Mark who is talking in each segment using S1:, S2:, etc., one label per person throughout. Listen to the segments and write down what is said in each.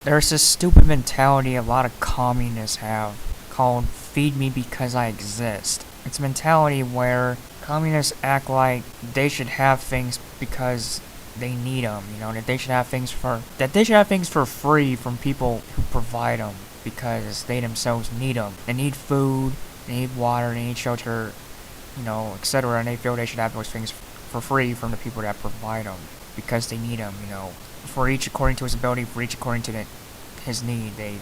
S1: There's this stupid mentality a lot of communists have called feed me because I exist. It's a mentality where communists act like they should have things because they need them, that they should have things for free from people who provide them because they themselves need them. They need food, they need water, they need shelter, etc. And they feel they should have those things for free from the people that provide them because they need them, for each according to his ability, for each according to his need. They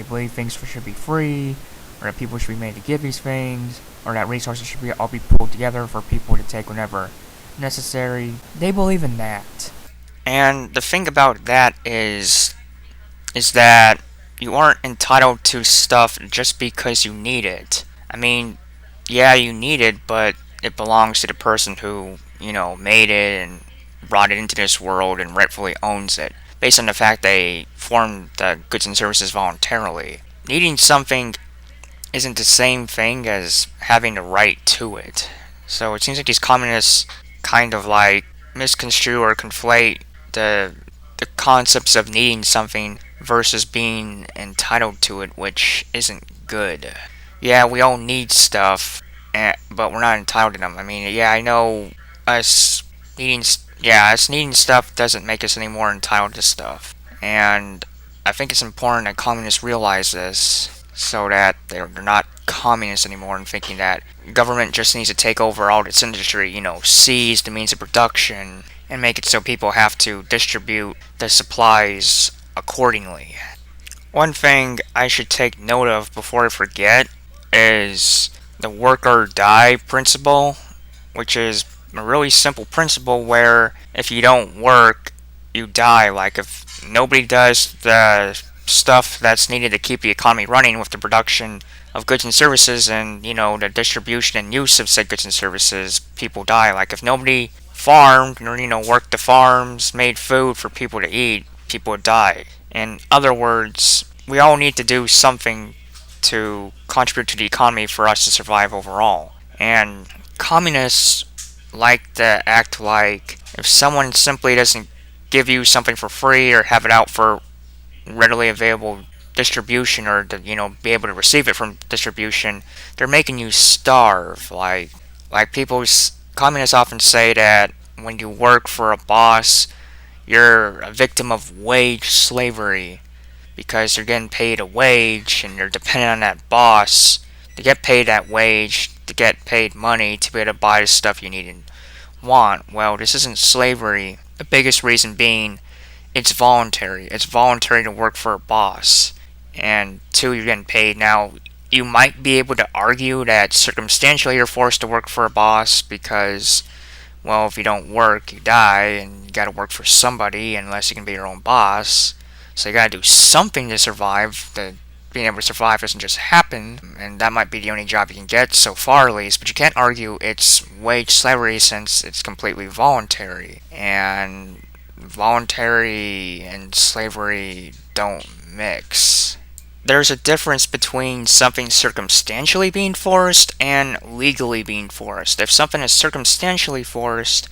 S1: believe things should be free, or that people should be made to give these things, or that resources should all be pulled together for people to take whenever necessary. They believe in that.
S2: And the thing about that is that you aren't entitled to stuff just because you need it. I mean, yeah, you need it, but it belongs to the person who, made it and brought it into this world and rightfully owns it, based on the fact they formed the goods and services voluntarily. Needing something isn't the same thing as having the right to it. So it seems like these communists kind of like misconstrue or conflate the concepts of needing something versus being entitled to it, which isn't good. Yeah, we all need stuff, but we're not entitled to them. I mean, yeah, I know us needing, us needing stuff doesn't make us any more entitled to stuff, and I think it's important that communists realize this so that they're not communists anymore and thinking that government just needs to take over all this industry, seize the means of production and make it so people have to distribute the supplies accordingly. One thing I should take note of before I forget is the work or die principle, which is a really simple principle where if you don't work, you die. Like if nobody does the stuff that's needed to keep the economy running with the production of goods and services and, the distribution and use of said goods and services, people die. Like if nobody farmed or, worked the farms, made food for people to eat, people would die. In other words, we all need to do something to contribute to the economy for us to survive overall. And communists like to act like if someone simply doesn't give you something for free or have it out for readily available distribution or to be able to receive it from distribution, they're making you starve. Like communists often say that when you work for a boss, you're a victim of wage slavery because you're getting paid a wage and you're dependent on that boss to get paid that wage, to get paid money to be able to buy the stuff you need and want. Well, this isn't slavery. The biggest reason being it's voluntary. It's voluntary to work for a boss. And two, you're getting paid. Now, you might be able to argue that circumstantially you're forced to work for a boss because, well, if you don't work, you die, and you gotta work for somebody unless you can be your own boss. So you gotta do something to survive. Being able to survive doesn't just happen, and that might be the only job you can get so far at least, but you can't argue it's wage slavery since it's completely voluntary. And voluntary and slavery don't mix. There's a difference between something circumstantially being forced and legally being forced. If something is circumstantially forced,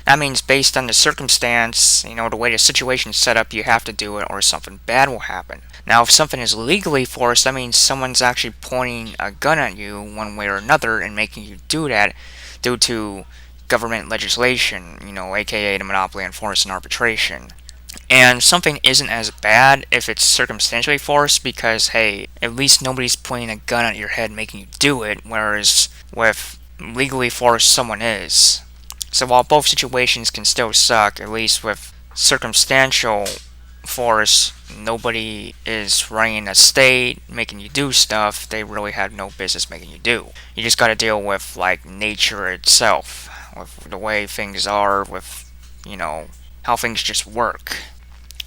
S2: that means based on the circumstance, the way the situation's set up, you have to do it or something bad will happen. Now, if something is legally forced, that means someone's actually pointing a gun at you one way or another and making you do that due to government legislation, aka the monopoly on force and arbitration. And something isn't as bad if it's circumstantially forced because, hey, at least nobody's pointing a gun at your head making you do it, whereas with legally forced, someone is. So while both situations can still suck, at least with circumstantial force, nobody is running a state, making you do stuff they really had no business making you do. You just gotta deal with, nature itself, with the way things are, with, how things just work.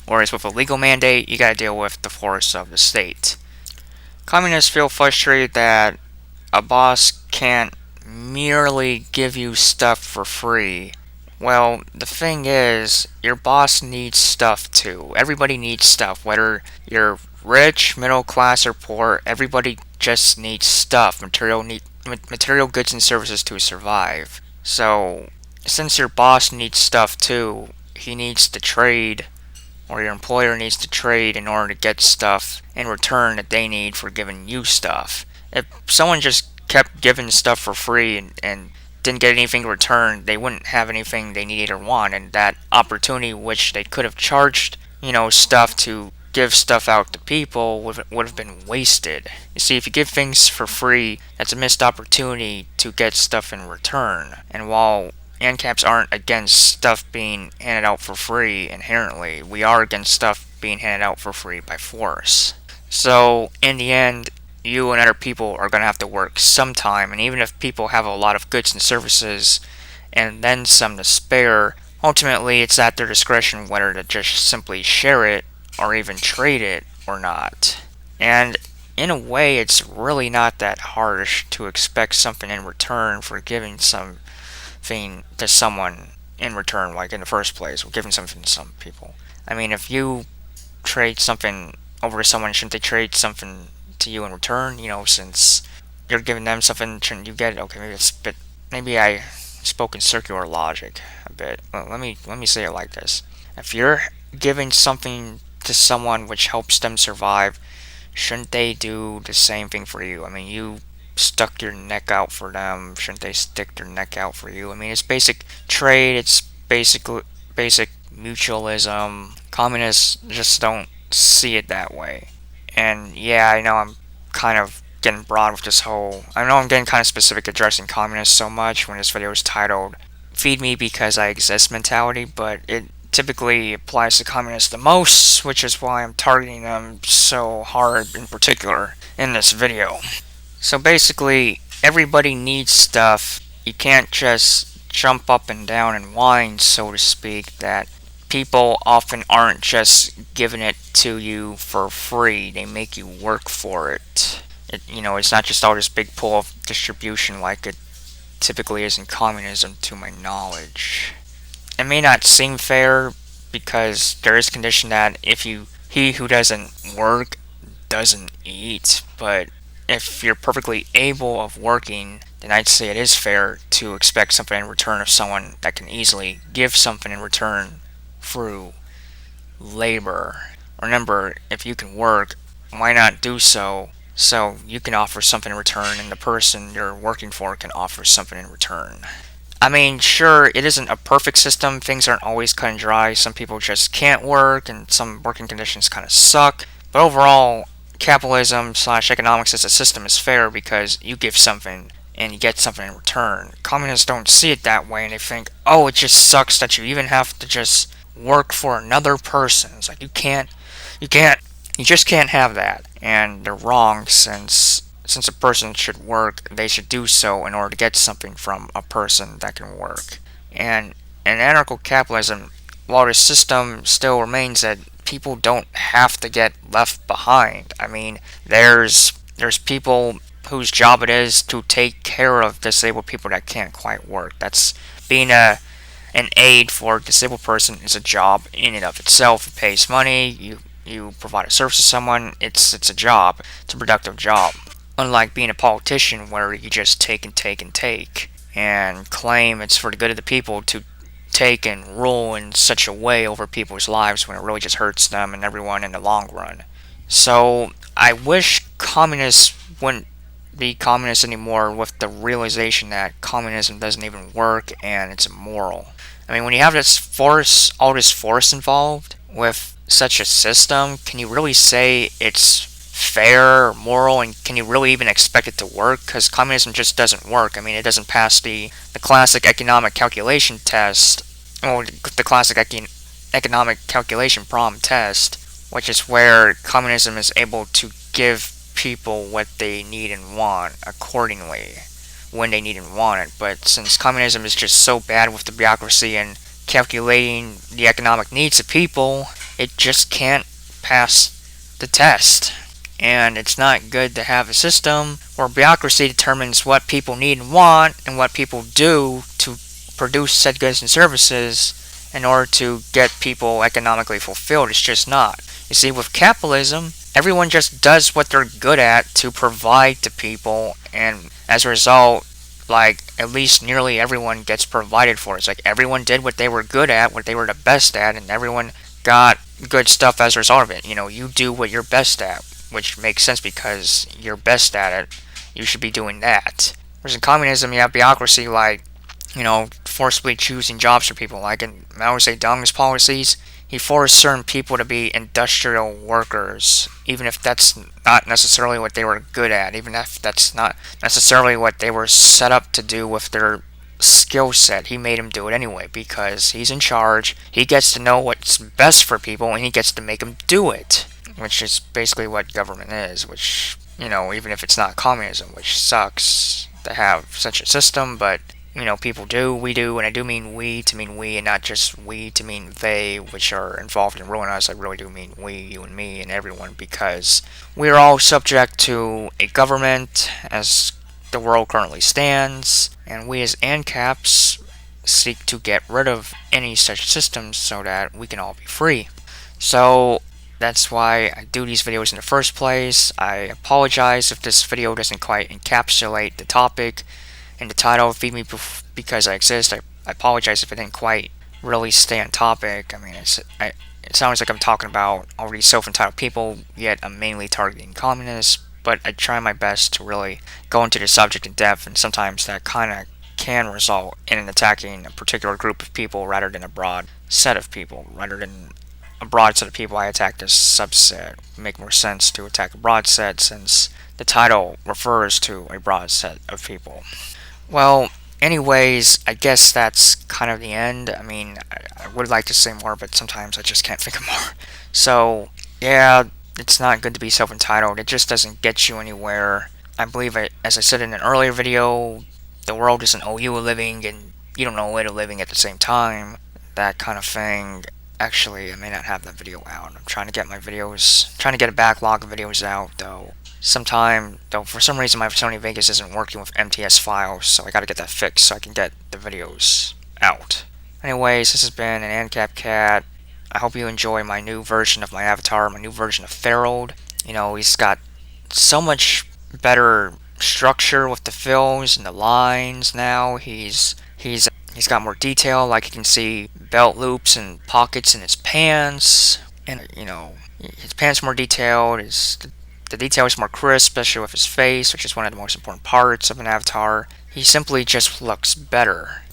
S2: Whereas with a legal mandate, you gotta deal with the force of the state. Communists feel frustrated that a boss can't merely give you stuff for free. Well, the thing is, your boss needs stuff too. Everybody needs stuff, whether you're rich, middle class, or poor. Everybody just needs stuff, material goods and services to survive. So, since your boss needs stuff too, he needs to trade or your employer needs to trade in order to get stuff in return that they need for giving you stuff. If someone just kept giving stuff for free and didn't get anything in return, they wouldn't have anything they needed or want, and that opportunity which they could have charged, stuff to give stuff out to people would have been wasted. You see, if you give things for free, that's a missed opportunity to get stuff in return. And while ANCAPs aren't against stuff being handed out for free inherently, we are against stuff being handed out for free by force. So, in the end, you and other people are going to have to work sometime, and even if people have a lot of goods and services and then some to spare, ultimately it's at their discretion whether to just simply share it or even trade it or not. And in a way, it's really not that harsh to expect something in return for giving something to someone in return, like in the first place, or giving something to some people. I mean, if you trade something over to someone, shouldn't they trade something to you in return? Since you're giving them something, shouldn't you get it? Okay, maybe I spoke in circular logic a bit. Well, let me say it like this: if you're giving something to someone which helps them survive, shouldn't they do the same thing for you? I mean, you stuck your neck out for them, shouldn't they stick their neck out for you? I mean, it's basic trade, it's basic mutualism. Communists just don't see it that way. And yeah, I know I'm kind of getting broad with this whole. I know I'm getting kind of specific addressing communists so much when this video is titled "Feed Me Because I Exist" mentality, but it typically applies to communists the most, which is why I'm targeting them so hard in particular in this video. So basically, everybody needs stuff. You can't just jump up and down and whine, so to speak, that people often aren't just giving it to you for free. They make you work for it. It's not just all this big pool of distribution like it typically is in communism, to my knowledge. It may not seem fair because there is a condition that he who doesn't work doesn't eat, but if you're perfectly able of working, then I'd say it is fair to expect something in return of someone that can easily give something in return through labor. Remember, if you can work, why not do so you can offer something in return and the person you're working for can offer something in return. I mean, sure, it isn't a perfect system. Things aren't always cut and dry. Some people just can't work, and some working conditions kind of suck. But overall, capitalism/economics as a system is fair because you give something and you get something in return. Communists don't see it that way, and they think, oh, it just sucks that you even have to just work for another person. It's like, you just can't have that. And they're wrong, since a person should work, they should do so in order to get something from a person that can work. And in anarcho-capitalism, while the system still remains that people don't have to get left behind. I mean, there's people whose job it is to take care of disabled people that can't quite work. That's being an aid for a disabled person is a job in and of itself. It pays money. You provide a service to someone. It's a job. It's a productive job. Unlike being a politician where you just take and take and take and claim it's for the good of the people to take and rule in such a way over people's lives when it really just hurts them and everyone in the long run. So I wish communists wouldn't be communists anymore, with the realization that communism doesn't even work and it's immoral. I mean, when you have all this force involved with such a system, can you really say it's fair or moral, and can you really even expect it to work? Because communism just doesn't work. I mean, it doesn't pass the classic economic calculation test, or the classic economic calculation problem test, which is where communism is able to give people what they need and want accordingly when they need and want it. But since communism is just so bad with the bureaucracy and calculating the economic needs of people, it just can't pass the test. And it's not good to have a system where bureaucracy determines what people need and want and what people do to produce said goods and services in order to get people economically fulfilled. It's just not. You see, with capitalism, everyone just does what they're good at to provide to people, and as a result, like, at least nearly everyone gets provided for. It's like everyone did what they were good at, what they were the best at, and everyone got good stuff as a result of it. You do what you're best at, which makes sense because you're best at it. You should be doing that. Whereas in communism, you have bureaucracy like, forcibly choosing jobs for people. Like in Mao Zedong's policies, he forced certain people to be industrial workers, even if that's not necessarily what they were good at, even if that's not necessarily what they were set up to do with their skill set. He made them do it anyway because he's in charge. He gets to know what's best for people and he gets to make them do it, which is basically what government is, which, even if it's not communism, which sucks to have such a system, but people do, we do, and I do mean we to mean we, and not just we to mean they, which are involved in ruining us. I really do mean we, you and me, and everyone, because we are all subject to a government as the world currently stands, and we as ANCAPs seek to get rid of any such systems so that we can all be free. So that's why I do these videos in the first place. I apologize if this video doesn't quite encapsulate the topic in the title, Feed Me Because I Exist. I apologize if it didn't quite really stay on topic. I mean, it sounds like I'm talking about all these self-entitled people, yet I'm mainly targeting communists, but I try my best to really go into the subject in depth, and sometimes that kind of can result in attacking a particular group of people rather than a broad set of people. Rather than a broad set of people, I attack this subset. It would make more sense to attack a broad set since the title refers to a broad set of people. Well, anyways, I guess that's kind of the end. I mean, I would like to say more, but sometimes I just can't think of more. So, yeah, it's not good to be self-entitled. It just doesn't get you anywhere. I believe, as I said in an earlier video, the world doesn't owe you a living, and you don't owe it a living at the same time. That kind of thing. Actually, I may not have that video out. I'm trying to get a backlog of videos out, though. Though, for some reason, my Sony Vegas isn't working with MTS files, so I gotta get that fixed so I can get the videos out. Anyways, this has been an Ancap Cat. I hope you enjoy my new version of my avatar, my new version of Referral. He's got so much better structure with the fills and the lines now. He's got more detail, like you can see belt loops and pockets in his pants, and his pants are more detailed. The detail is more crisp, especially with his face, which is one of the most important parts of an avatar. He simply just looks better.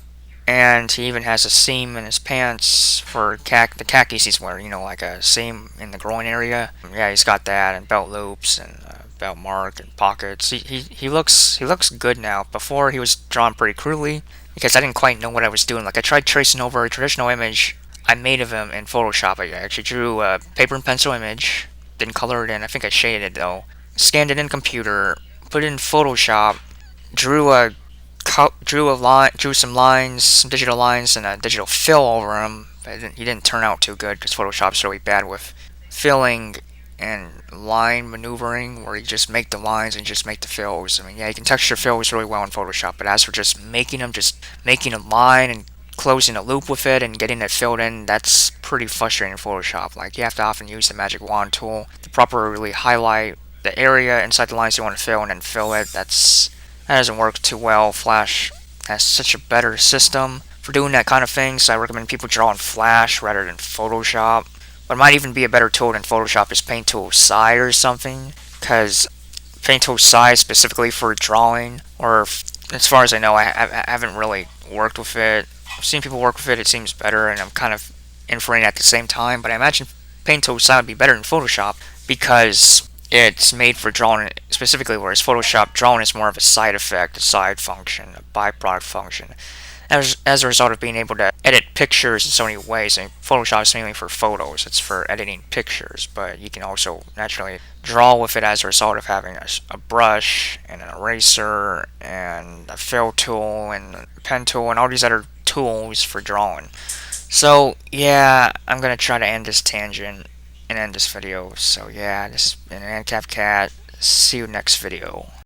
S2: And he even has a seam in his pants for the khakis he's wearing, like a seam in the groin area. Yeah, he's got that, and belt loops, and belt mark, and pockets. He looks good now. Before, he was drawn pretty crudely, because I didn't quite know what I was doing. Like, I tried tracing over a traditional image I made of him in Photoshop. I actually drew a paper and pencil image, didn't color it in. I think I shaded it though. Scanned it in computer, put it in Photoshop, drew some lines, some digital lines, and a digital fill over them. But he didn't turn out too good because Photoshop's really bad with filling and line maneuvering, where you just make the lines and just make the fills. I mean, yeah, you can texture fills really well in Photoshop, but as for just making a line and closing a loop with it and getting it filled in, that's pretty frustrating in Photoshop. Like, you have to often use the magic wand tool to properly highlight the area inside the lines you want to fill and then fill it. That doesn't work too well. Flash has such a better system for doing that kind of thing, so I recommend people draw in Flash rather than Photoshop. What might even be a better tool than Photoshop is Paint Tool Psi or something, because Paint Tool Psi is specifically for drawing, or as far as I know, I haven't really worked with it. I've seen people work with it, it seems better, and I'm kind of inferring at the same time, but I imagine Paint Tool Psi would be better than Photoshop, because it's made for drawing specifically, whereas Photoshop drawing is more of a side effect, a side function, a byproduct function. As a result of being able to edit pictures in so many ways. And Photoshop is mainly for photos, it's for editing pictures, but you can also naturally draw with it as a result of having a brush and an eraser and a fill tool and a pen tool and all these other tools for drawing. So yeah, I'm gonna try to end this tangent and end this video. So yeah, this has been an Ancap Cat. See you next video.